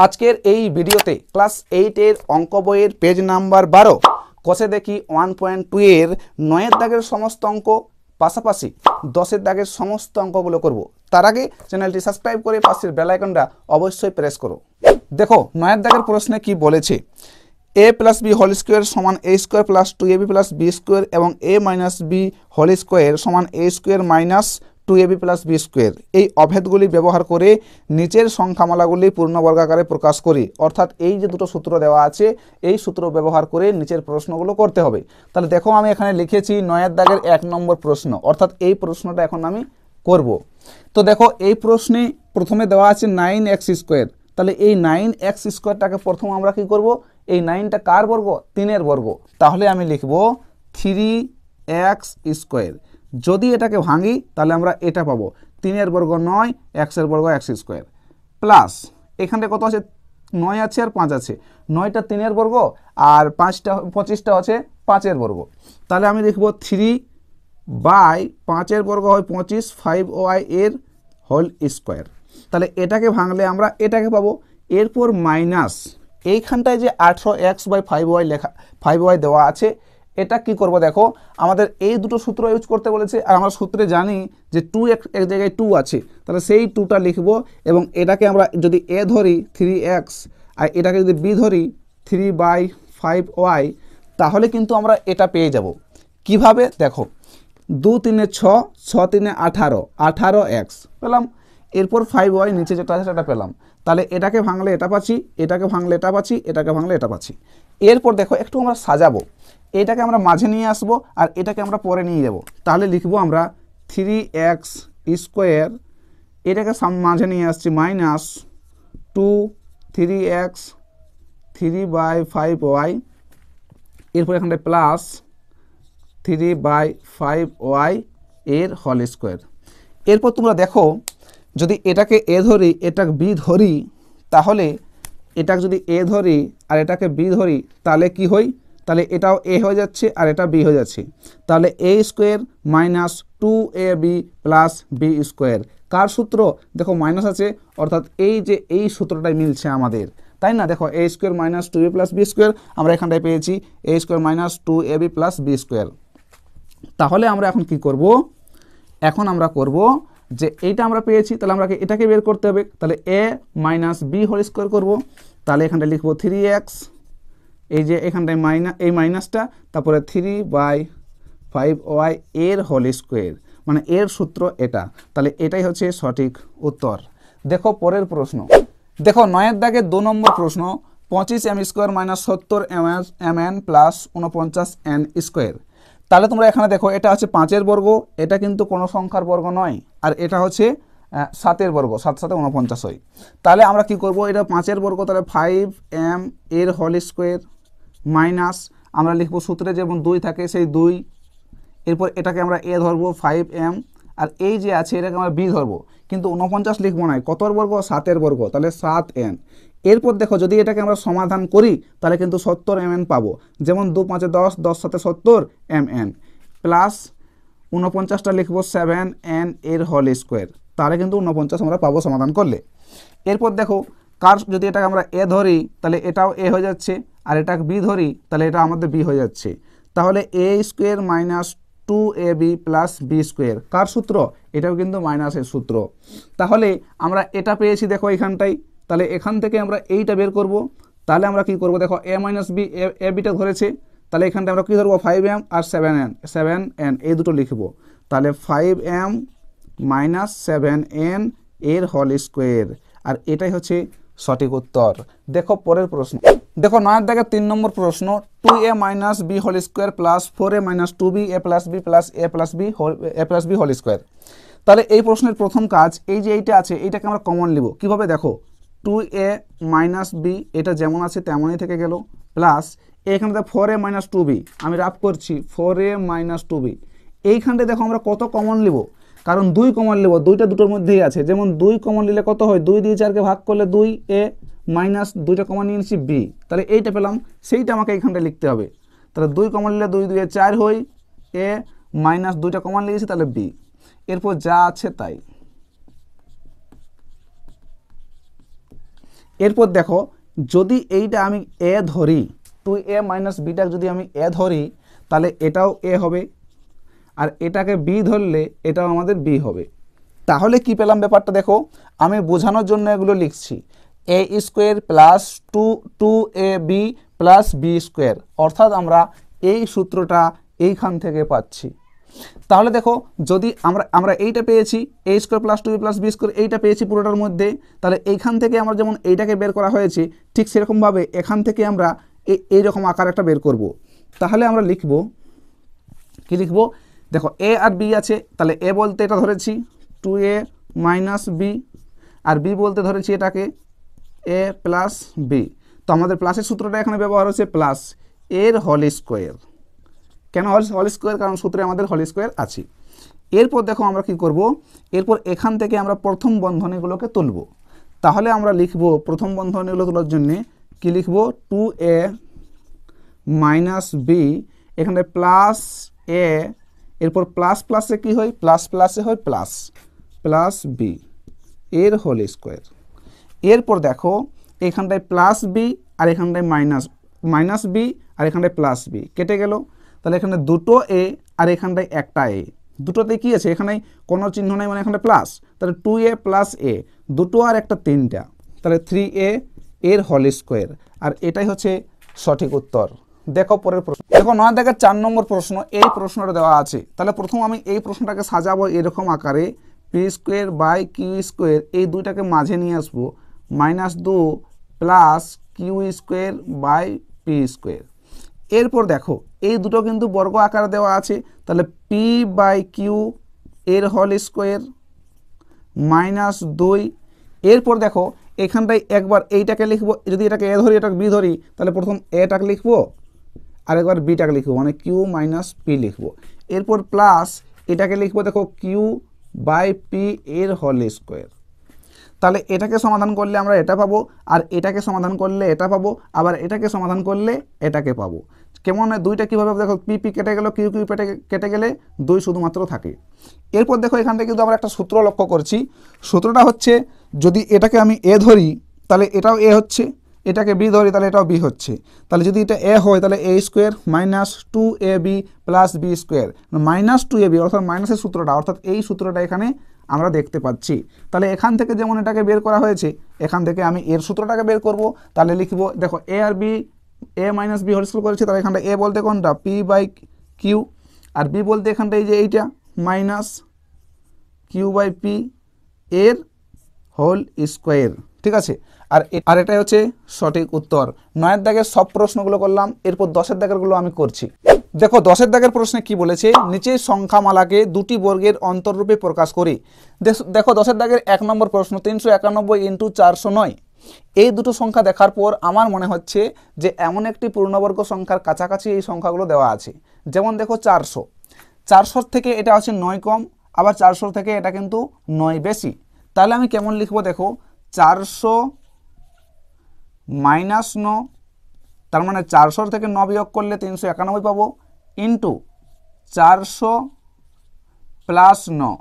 আজকের এই ভিডিওতে ক্লাস 8 এর অঙ্ক বইয়ের পেজ নাম্বার 12 কষে দেখি 1.2 এর 9 এর দাগের সমস্ত অঙ্ক পাশাপাশি 10 এর দাগের সমস্ত অঙ্কগুলো করব। তার আগে চ্যানেলটি সাবস্ক্রাইব করে পাশের বেল আইকনটা অবশ্যই প্রেস করো। দেখো 9 এর দাগের প্রশ্নে কি বলেছে, a plus B whole square সমান a square plus 2ab plus B square এবং a minus B whole square সমান a square minus 2ab plus B square. এই অভেদগুলি ব্যবহার করে নিচের সংখ্যামালাগুলি পূর্ণবর্গাকারে প্রকাশ করি। অর্থাৎ এই যে দুটো সূত্র দেওয়া আছে এই সূত্র ব্যবহার করে নিচের প্রশ্নগুলো করতে হবে। তাহলে দেখো আমি এখানে লিখেছি 9 এর দাগের 1 নম্বর প্রশ্ন, অর্থাৎ এই প্রশ্নটা এখন আমি করব। তো দেখো এই প্রশ্নে প্রথমে দেওয়া আছে 9x স্কোয়ার। তাহলে এই 9x স্কোয়ারটাকে প্রথম আমরা কি করব, এই 9টা কার বর্গ? 3 এর বর্গ। তাহলে আমি লিখব 3x স্কোয়ার। যদি এটাকে ভাঙি তাহলে আমরা এটা পাবো 3 এর বর্গ 9, x এর বর্গ x স্কোয়ার প্লাস এখানে কত আছে 9 আছে আর 5 আছে, 9টা 3 এর বর্গ আর 25টা আছে 5 এর বর্গ। তাহলে আমি লিখব 3/5 এর বর্গ হয় 25, 5y এর হোল স্কোয়ার। তাহলে এটাকে ভাঙলে আমরা এটাকে পাবো। এরপর মাইনাস এইখানটায় যে 18x/5y লেখা 5y দেওয়া আছে, এটা কি করব দেখো আমাদের এই দুটো সূত্র ইউজ করতে বলেছে আর আমরা সূত্রে জানি যে 2 এক জায়গায় 2 আছে, তাহলে সেই 2টা লিখব এবং এটাকে আমরা যদি a ধরি 3x আর এটাকে যদি b ধরি 3/5y, তাহলে কিন্তু আমরা এটা পেয়ে যাব। কিভাবে দেখো 2 3 6, 6 3 18, 18x পেলাম। এরপর 5y নিচে যেটা আছে সেটা পেলাম। তাহলে এটাকে ভাঙলে এটা পাচ্ছি, এটাকে ভাঙলে এটা পাচ্ছি, এটাকে ভাঙলে এটা পাচ্ছি। এরপর দেখো একটু আমরা সাজাবো, এটাকে আমরা মাঝে নিয়ে আসবো আর এটাকে আমরা পরে নিয়ে যাব। তাহলে লিখবো আমরা 3x স্কোয়ার, এটাকে মাঝে নিয়ে আসছি মাইনাস 2 3x 3/5y, এরপর এখানটায় প্লাস 3/5y এর হোল স্কোয়ার। এরপর তোমরা দেখো যদি এটাকে a ধরি এটাকে b ধরি, তাহলে এটাকে যদি a ধরি আর এটাকে b ধরি তাহলে কি হয়, তাহলে এটাও a হয়ে যাচ্ছে আর এটা b হয়ে যাচ্ছে। তাহলে a square minus 2ab plus b square. কার সূত্র? দেখো মাইনাস আছে, অর্থাৎ এই যে এই সূত্রটাই মিলছে আমাদের, তাই না? দেখো a square minus 2a plus b square আমরা এখানটায় পেয়েছি a square minus 2ab plus b square. তাহলে আমরা এখন কি করব, এখন আমরা করব যে এইটা আমরা পেয়েছি, তাহলে আমরা এটাকে বের করতে হবে। তাহলে a minus b whole square করবো। তাহলে এখানটায় লিখবো 3x, এই যে এখানটায় এই মাইনাসটা, তারপরে 3/5y এর হোল স্কোয়ার, মানে এর সূত্র এটা। তাহলে এটাই হচ্ছে সঠিক উত্তর। দেখো পরের প্রশ্ন, দেখো 9 এর দাগে 2 নম্বর প্রশ্ন 25m square minus 70mn plus 49n square. তাহলে তোমরা এখানে দেখো এটা হচ্ছে 5 এর বর্গ, এটা কিন্তু কোনো সংখ্যার বর্গ নয়, আর এটা হচ্ছে 7 এর বর্গ, 7 7 49 হয়। তাহলে আমরা কি করব, এটা 5 এর বর্গ, তাহলে 5m এর হোল স্কোয়ার মাইনাস আমরা লিখবো সূত্রে যেমন 2 থাকে সেই 2, এরপর এটাকে আমরা a ধরবো 5m আর এই যে আছে এটাকে আমরা b ধরবো, কিন্তু 49 লিখবো না, কত এর বর্গ? 7 এর বর্গ, তাহলে 7n। এরপর দেখো যদি এটাকে আমরা সমাধান করি তাহলে কিন্তু 70mn পাবো, যেমন 2 5 10, 10 7 70mn প্লাস 49টা লিখবো 7n এর হোল স্কোয়ার, তাহলে কিন্তু 49 আমরা পাবো সমাধান করলে। এরপর দেখো কার যদি এটাকে আমরা a ধরি তাহলে এটাও a হয়ে যাচ্ছে, আর এটাকে b ধরি তাহলে এটা আমাদের b হয়ে যাচ্ছে। তাহলে a square minus 2ab plus b square, কার সূত্র? এটাও কিন্তু মাইনাসের সূত্র। তাহলে আমরা এটা পেয়েছি দেখো এখানটাই, তাহলে এখান থেকে আমরা এইটা বের করব। তাহলে আমরা কি করব, দেখো a মাইনাস b, a bটা ধরেছে, তাহলে এখানটা আমরা কি ধরবো 5m আর 7n এই দুটো লিখবো। তাহলে 5m মাইনাস 7n এর হোল স্কোয়ার, আর এটাই হচ্ছে সঠিক উত্তর। দেখো পরের প্রশ্ন, দেখো 9 এর দাগে 3 নম্বর প্রশ্ন 2a minus b whole square plus 4a minus 2b a plus b plus a plus b whole square. তাহলে এই প্রশ্নের প্রথম কাজ, এই যে এইটা আছে এইটাকে আমরা কমন নিব। কিভাবে দেখো 2a মাইনাস b এটা যেমন আছে তেমনই থেকে গেল, প্লাস এইখানে 4a মাইনাস 2b, আমি রাফ করছি 4a মাইনাস 2b। এইখানটায় দেখো আমরা কত কমন নিব, কারণ 2 কমন নেব, 2টা দুটোর মধ্যেই আছে, যেমন 2 কমন নিলে কত হয়, 2 দিয়ে 4কে ভাগ করলে 2a মাইনাস 2টা কমন নিয়ে নিচ্ছি b, তাহলে এইটা পেলাম, সেইটা আমাকে এইখানটায় লিখতে হবে। তাহলে 2 কমন নিলে 2 2 4 হয়, a মাইনাস 2টা কমন নিয়েছি তাহলে b। এরপর যা আছে তাই। এরপর দেখো যদি এইটা আমি এ ধরি 2a মাইনাস বিটা যদি আমি এ ধরি তাহলে এটাও এ হবে, আর এটাকে বি ধরলে এটাও আমাদের বি হবে। তাহলে কি পেলাম ব্যাপারটা দেখো, আমি বোঝানোর জন্য এগুলো লিখছি। A square plus 2ab plus B square, অর্থাৎ আমরা এই সূত্রটা এইখান থেকে পাচ্ছি। তাহলে দেখো যদি আমরা এইটা পেয়েছি A square plus 2b plus B square, এইটা পেয়েছি পুরোটার মধ্যে, তাহলে এইখান থেকে আমরা যেমন এইটাকে বের করা হয়েছে ঠিক সেরকমভাবে এখান থেকে আমরা এইরকম আকার একটা বের করব। তাহলে আমরা লিখব কি লিখব, দেখো এ আর বি আছে, তাহলে এ বলতে এটা ধরেছি 2a মাইনাস বি, আর বি বলতে ধরেছি এটাকে এ প্লাস বি। তো আমাদের প্লাসের সূত্রটা এখানে ব্যবহার হচ্ছে প্লাস এর হোল স্কোয়ার। কেন হোল স্কোয়ার? কারণ সূত্রে আমাদের হোল স্কোয়ার আছে। এরপর দেখো আমরা কি করব, এরপর এখান থেকে আমরা প্রথম বন্ধনীগুলোকে তুলব। তাহলে আমরা লিখব প্রথম বন্ধনীগুলো তোলার জন্যে কি লিখব, 2a মাইনাস বি, এখানে প্লাস এ, এরপর প্লাস প্লাসে কি হয়, প্লাস প্লাসে হয় প্লাস প্লাস বি এর হোল স্কোয়ার। এরপর দেখো এখানটায় প্লাস বি আর এখানটায় মাইনাস বি আর এখানটায় প্লাস বি কেটে গেল, তাহলে এখানে দুটো এ আর এখানটায় একটা এ, দুটোতে কি আছে এখানে কোনো চিহ্ন নেই মানে এখানে প্লাস, তাহলে 2a প্লাস এ, দুটো আর একটা তিনটা, তাহলে 3a এর হোল স্কোয়ার। আর এটাই হচ্ছে সঠিক উত্তর। দেখো পরের প্রশ্ন, দেখো 9 দাগের 4 নম্বর প্রশ্ন, এই প্রশ্নটা দেওয়া আছে। তাহলে প্রথম আমি এই প্রশ্নটাকে সাজাবো এরকম আকারে, P square by Q square, এই দুইটাকে মাঝে নিয়ে আসবো, -2 plus Q square by P square. এরপর দেখো এই দুটো কিন্তু বর্গ আকারে দেওয়া আছে, তাহলে পি বাই কিউ এর হোল স্কোয়ার -2। এরপর দেখো এখানটায় একবার এইটাকে লিখবো, যদি এটাকে এ ধরি এটাকে বি ধরি, তাহলে প্রথম এটাকে লিখবো আর একবার বিটাকে লিখবো, মানে কিউ মাইনাস পি লিখবো। এরপর প্লাস এটাকে লিখবো দেখো কিউ বাই পি এর হোল স্কোয়ার। তাহলে এটাকে সমাধান করলে আমরা এটা পাবো, আর এটাকে সমাধান করলে এটা পাবো, আবার এটাকে সমাধান করলে এটাকে পাবো। কেমন দুইটা কীভাবে দেখো, পি পি কেটে গেল, কিউ কিউ কেটে গেলে 2 শুধুমাত্র থাকে। এরপর দেখো এখান থেকে কিন্তু আমরা একটা সূত্র লক্ষ্য করছি। সূত্রটা হচ্ছে যদি এটাকে আমি এ ধরি তাহলে এটাও এ হচ্ছে, এটাকে বি ধরি তাহলে এটাও বি হচ্ছে। তাহলে যদি এটা এ হয় তাহলে A square -2ab plus B square, -2ab অর্থাৎ মাইনাসের সূত্রটা, অর্থাৎ এই সূত্রটা এখানে আমরা দেখতে পাচ্ছি। তাহলে এখান থেকে যেমন এটাকে বের করা হয়েছে, এখান থেকে আমি এর সূত্রটাকে বের করব। তাহলে লিখবো দেখো এ আর B, A minus B whole square করেছি, তাহলে এখানটা এ বলতে কোনটা পি বাই কিউ, আর বি বলতে এখানটা এই যে এইটা মাইনাস কিউ বাই পি এর হোল স্কোয়ার। ঠিক আছে, আর এটাই হচ্ছে সঠিক উত্তর। 9 দাগের সব প্রশ্নগুলো করলাম, এরপর 10 দাগেরগুলো আমি করছি। দেখো 10 দাগের প্রশ্নে কি বলেছে, নিচের সংখ্যামালাকে দুটি বর্গের অন্তররূপে প্রকাশ করি। দেখো 10 দাগের 1 নম্বর প্রশ্ন 391 × 409। এই দুটো সংখ্যা দেখার পর আমার মনে হচ্ছে যে এমন একটি পূর্ণবর্গ সংখ্যার কাছাকাছি এই সংখ্যাগুলো দেওয়া আছে। যেমন দেখো 400 থেকে এটা হচ্ছে 9 কম, আবার 400 থেকে এটা কিন্তু 9 বেশি। তাহলে আমি কেমন লিখবো দেখো, 400 মাইনাস 9, তার মানে 400 থেকে 9 বিয়োগ করলে 391 পাবো, ইন্টু 400 প্লাস 9,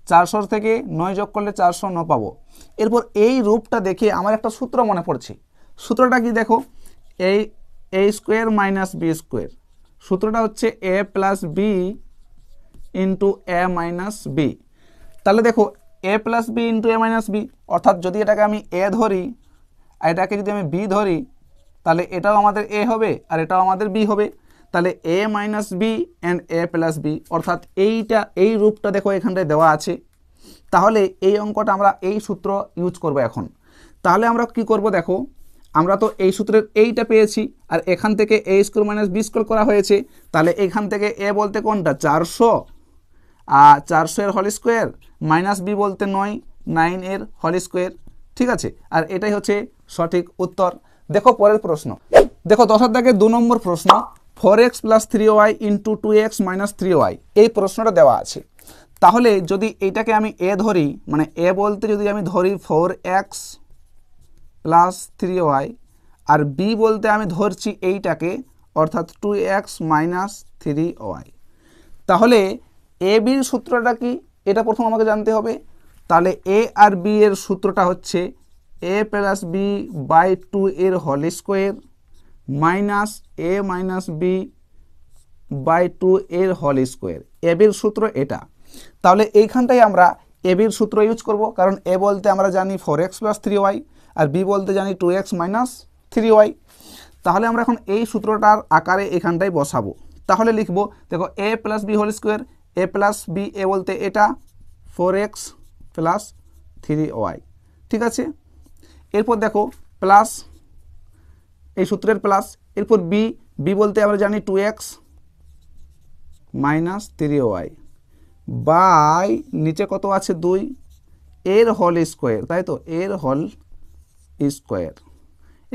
400 থেকে 9 যোগ করলে 409 পাবো। এরপর এই রূপটা দেখে আমার একটা সূত্র মনে পড়ছে। সূত্রটা কি দেখো, এ স্কোয়ার মাইনাস বি স্কোয়ার, সূত্রটা হচ্ছে এ প্লাস বি ইন্টু এ মাইনাস বি। তাহলে দেখো এ প্লাস বি ইন্টু এ মাইনাস বি, অর্থাৎ যদি এটাকে আমি এ ধরি আর এটাকে যদি আমি বি ধরি তাহলে এটাও আমাদের এ হবে আর এটাও আমাদের বি হবে। তাহলে A minus B and A plus B, অর্থাৎ এই রূপটা দেখো এখানটায় দেওয়া আছে। তাহলে এই অঙ্কটা আমরা এই সূত্র ইউজ করব এখন। তাহলে আমরা কি করব দেখো, আমরা তো এই সূত্রের এইটা পেয়েছি, আর এখান থেকে এ স্কোয়ার মাইনাস বি স্কোয়ার করা হয়েছে। তাহলে এখান থেকে এ বলতে কোনটা 400, আর 400 এর হোল স্কোয়ার, মাইনাস বি বলতে 9 এর হোল স্কোয়ার। ঠিক আছে, আর এটাই হচ্ছে সঠিক উত্তর। দেখো পরের প্রশ্ন, দেখো 10 দাগের 2 নম্বর প্রশ্ন, 4x + 3y × 2x - 3y, এই প্রশ্নটা দেওয়া আছে। তাহলে যদি এইটাকে আমি এ ধরি, মানে এ বলতে যদি আমি ধরি 4x + 3y, আর বি বলতে আমি ধরছি এইটাকে অর্থাৎ 2x - 3y, তাহলে এ বির সূত্রটা কি এটা প্রথম আমাকে জানতে হবে। তাহলে এ আর বি এর সূত্রটা হচ্ছে এ প্লাস বি বাই 2 এর whole square minus A minus B by 2 এর হোল স্কোয়ার। এ বির সূত্র এটা। তাহলে এইখানটাই আমরা এ বির সূত্র ইউজ করব, কারণ এ বলতে আমরা জানি 4x প্লাস 3y আর বি বলতে জানি 2x মাইনাস 3y। তাহলে আমরা এখন এই সূত্রটার আকারে এখানটাই বসাবো। তাহলে লিখব, দেখো এ plus B whole square, A plus B A বলতে এটা 4x প্লাস 3y, ঠিক আছে। এরপর দেখো প্লাস এই সূত্রের প্লাস, এরপর বি বি বলতে আমরা জানি 2x মাইনাস 3y বাই নিচে কত আছে 2 এর হোল স্কোয়ার, তাই তো, এর হোল স্কোয়ার।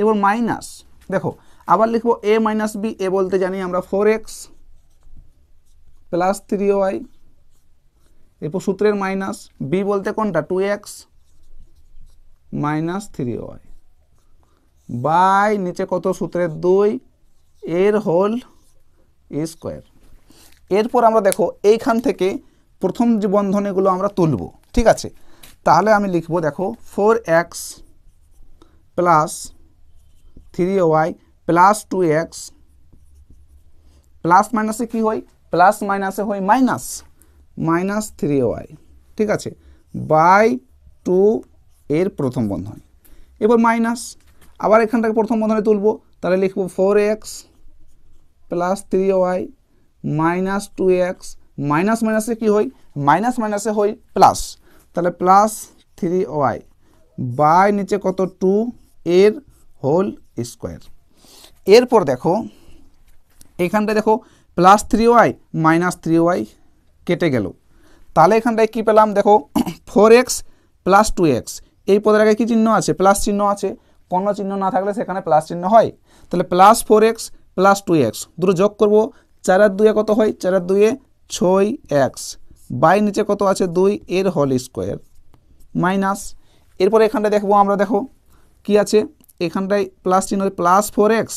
এবার মাইনাস দেখো আবার লিখবো এ মাইনাস বি, এ বলতে জানি আমরা 4x প্লাস 3y, এরপর সূত্রের মাইনাস বি বলতে কোনটা 2x মাইনাস 3y বাই নিচে কত সূত্রের 2 এর হোল স্কোয়ার। এরপর আমরা দেখো এইখান থেকে প্রথম যে বন্ধনীগুলো আমরা তুলব, ঠিক আছে। তাহলে আমি লিখব, দেখো 4x plus 3y plus 2x plus মাইনাসে কি হয়, প্লাস মাইনাসে হয় মাইনাস, মাইনাস 3y, ঠিক আছে, বাই 2 এর প্রথম বন্ধনী। এবার মাইনাস আবার এখানটাকে প্রথম বন্ধনী তুলব, তাহলে লিখব 4x plus 3y minus 2x, minus মাইনাসে কি হয়, মাইনাস মাইনাসে হয় প্লাস, তাহলে প্লাস 3y বাই নিচে কত 2 এর হোল স্কোয়ার। এরপর দেখো এখানটায় দেখো প্লাস 3y মাইনাস 3y কেটে গেল, তাহলে এখানটায় কি পেলাম, দেখো 4x প্লাস 2x, এই পদের আগে কি চিহ্ন আছে, প্লাস চিহ্ন আছে, কোনো চিহ্ন না থাকলে সেখানে প্লাস চিহ্ন হয়। তাহলে প্লাস 4x প্লাস 2x দুটো যোগ করব, 4 আর 2 কত হয়, 4 আর 2 6x বাই নিচে কত আছে 2 এর হোল স্কোয়ার মাইনাস। এরপর এখানটায় দেখবো আমরা, দেখো কি আছে, এখানটায় প্লাস চিহ্ন, প্লাস 4x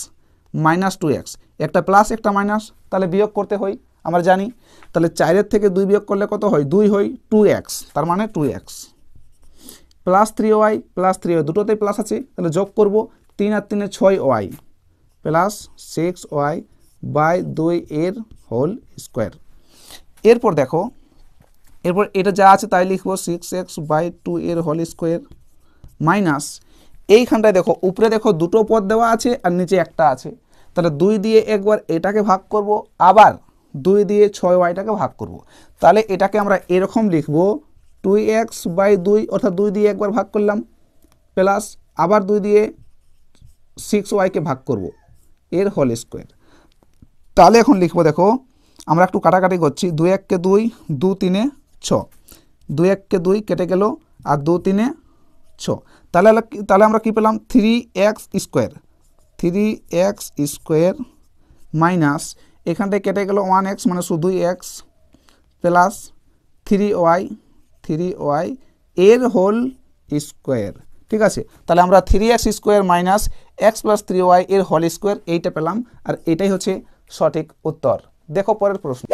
মাইনাস 2x, একটা প্লাস একটা মাইনাস, তাহলে বিয়োগ করতে হয় আমরা জানি। তাহলে 4 থেকে 2 বিয়োগ করলে কত হয়, 2 হয় 2x, তার মানে 2x plus 3y plus 3y দুটোতেই প্লাস আছে, তাহলে যোগ করব, 3 আর 3 6y প্লাস 6y বাই 2 এর হোল স্কোয়ার। এরপর দেখো এরপর এটা যা আছে তাই লিখব, 6x বাই 2 এর হোল স্কোয়ার মাইনাস এইখানটায় দেখো উপরে দেখো দুটো পদ দেওয়া আছে আর নিচে একটা আছে, তাহলে 2 দিয়ে একবার এটাকে ভাগ করব, আবার 2 দিয়ে 6yটাকে ভাগ করব। তাহলে এটাকে আমরা এরকম লিখব, 2x বাই 2 অর্থাৎ 2 দিয়ে একবার ভাগ করলাম প্লাস আবার 2 দিয়ে 6yকে ভাগ করব এর হোল স্কোয়ার। তাহলে এখন লিখব, দেখো আমরা একটু কাটাকাটি করছি, 2 1 2 2 3 6, 2 1 2 কেটে গেল আর 2 3 6, তাহলে আমরা কি পেলাম, 3x square, 3x square minus এখানটায় কেটে গেল 1x মানে শুধু x প্লাস 3y এর হোল স্কোয়ার, ঠিক আছে। তাহলে আমরা 3x square minus x plus 3y এর হোল স্কোয়ার এইটা পেলাম, আর এটাই হচ্ছে সঠিক উত্তর। দেখো পরের প্রশ্ন,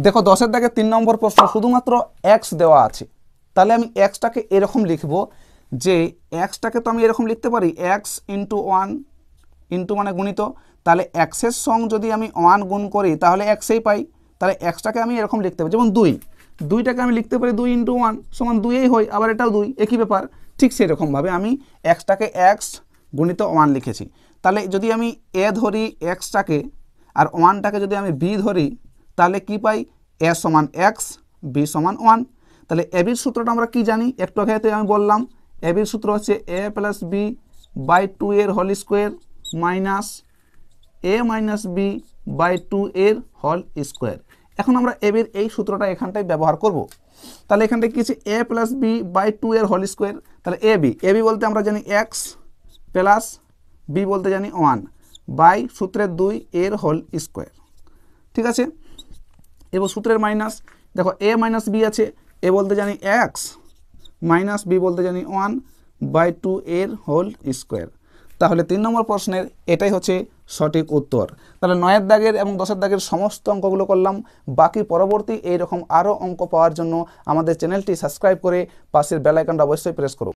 দেখো 10-এর দাগে 3 নম্বর প্রশ্ন, শুধুমাত্র x দেওয়া আছে। তাহলে আমি xটাকে এরকম লিখব যে xটাকে তো আমি এরকম লিখতে পারি, x ইন্টু 1 ইন্টু মানে গুণিত, তাহলে xের সঙ্গে যদি আমি 1 গুণ করি তাহলে xই পাই, তাহলে xটাকে আমি এরকম লিখতে পারি, যেমন 2টাকে আমি লিখতে পারি 2 ইন্টু 1 সমান 2ই হয়, আবার এটাও 2, একই ব্যাপার। ঠিক সেরকমভাবে আমি xটাকে x গুণিত 1 লিখেছি। তাহলে যদি আমি a ধরি xটাকে আর 1টাকে যদি আমি b ধরি, তাহলে কি পাই, a সমান x b সমান 1। তাহলে a বির সূত্রটা আমরা কি জানি, একটু আগে আমি বললাম, a বির সূত্র হচ্ছে a প্লাস b বাই 2 এর whole square minus a minus b by 2 এর হোল স্কোয়ার। এখন আমরা a বির এই সূত্রটা এখানটায় ব্যবহার করব। তাহলে এখানটায় কি আছে, a প্লাস b বাই 2 এর হোল স্কোয়ার, তাহলে a b বলতে আমরা জানি x প্লাস b বলতে জানি 1 বাই সূত্রের 2 এর হোল স্কোয়ার, ঠিক আছে। এবার সূত্রের মাইনাস, দেখো a মাইনাস b আছে, a বলতে জানি x মাইনাস b বলতে জানি 1 বাই 2 এর হোল স্কোয়ার। তাহলে 3 নম্বর প্রশ্নের এটাই হচ্ছে সঠিক উত্তর। তাহলে 9-এর দাগের এবং 10-এর দাগের সমস্ত অঙ্কগুলো করলাম। বাকি পরবর্তী এইরকম আরও অঙ্ক পাওয়ার জন্য আমাদের চ্যানেলটি সাবস্ক্রাইব করে পাশের বেল আইকনটা অবশ্যই প্রেস করুন।